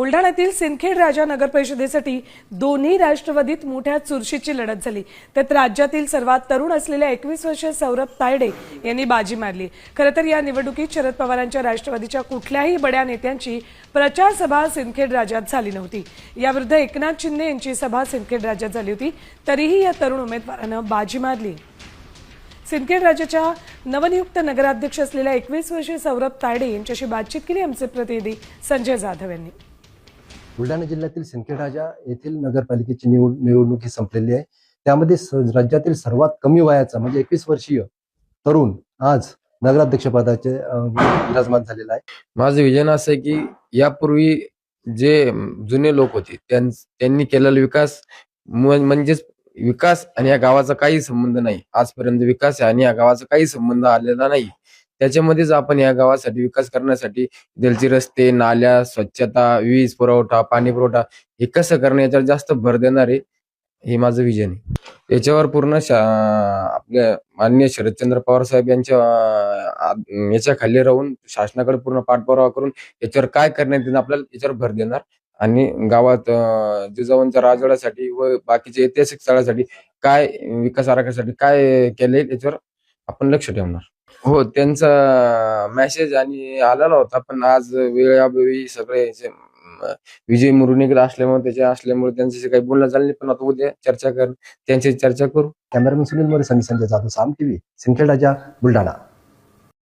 बुलढाण्यातील सिंदखेड राजा नगर परिषदेसाठी दोन्ही राष्ट्रवादीत मोठ्या चुरशीची लढत झाली। त्यात राज्यातील सर्वात तरुण असलेल्या 21 वर्षीय सौरभ तायडे यांनी बाजी मारली। खरं तर या निवडणुकीत शरद पवारांच्या राष्ट्रवादीच्या कुठल्याही बड्या नेत्यांची प्रचार सभा सिंदखेड राजात झाली नव्हती। याविरुद्ध एकनाथ शिंदे यांची सभा सिंदखेड राजात झाली होती, तरीही या तरुण उमेदवारानं बाजी मारली। सिंदखेड राजाच्या नवनियुक्त नगराध्यक्ष असलेल्या 21 वर्षीय सौरभ तायडे यांच्याशी बातचीत केली आमचे प्रतिनिधी संजय जाधव यांनी। बुलढाणा जिल्ह्यातील सिंदखेड राजा येथील नगरपालिकेची निवडणूक संपलेली आहे। त्यामध्ये राज्यातील सर्वात कमी वयाचा म्हणजे 21 वर्षीय तरुण आज नगराध्यक्ष पदाचे विराजमान झालेला आहे। माझं विजन असं आहे की यापूर्वी जे जुने लोक होते त्यांनी केलेला विकास म्हणजेच विकास आणि या गावाचा काही संबंध नाही। आजपर्यंत विकास आणि या गावाचा काही संबंध आलेला नाही। त्याच्यामध्येच आपण या गावासाठी विकास करण्यासाठी दिलची रस्ते, नाल्या, स्वच्छता, वीज पुरवठा, पाणी पुरवठा हे कसं करणं याच्यावर जास्त भर देणार आहे, हे माझं विजन आहे। याच्यावर पूर्ण आपल्या माननीय शरदचंद्र पवार साहेब यांच्या याच्या खाली राहून शासनाकडे पूर्ण पाठपुरावा करून याच्यावर काय करण्यात येईल आपल्याला याच्यावर भर देणार आणि गावात जिजाऊंच्या राजवाड्यासाठी व बाकीच्या ऐतिहासिक स्थळासाठी काय विकास आराखड्यासाठी काय केले याच्यावर आपण लक्ष ठेवणार। हो, त्यांचा मेसेज आणि आलेला होता, पण आज वेळावेळी सगळे विजय मुरुणीकडे असल्यामुळे त्यांच्याशी काही बोलणं झालं नाही, पण आता उद्या त्यांची चर्चा करू। कॅमेरामॅन सुनील मोरे, संजय जाधव, साम टीव्ही, सिंदखेड राजा, बुलढाणा।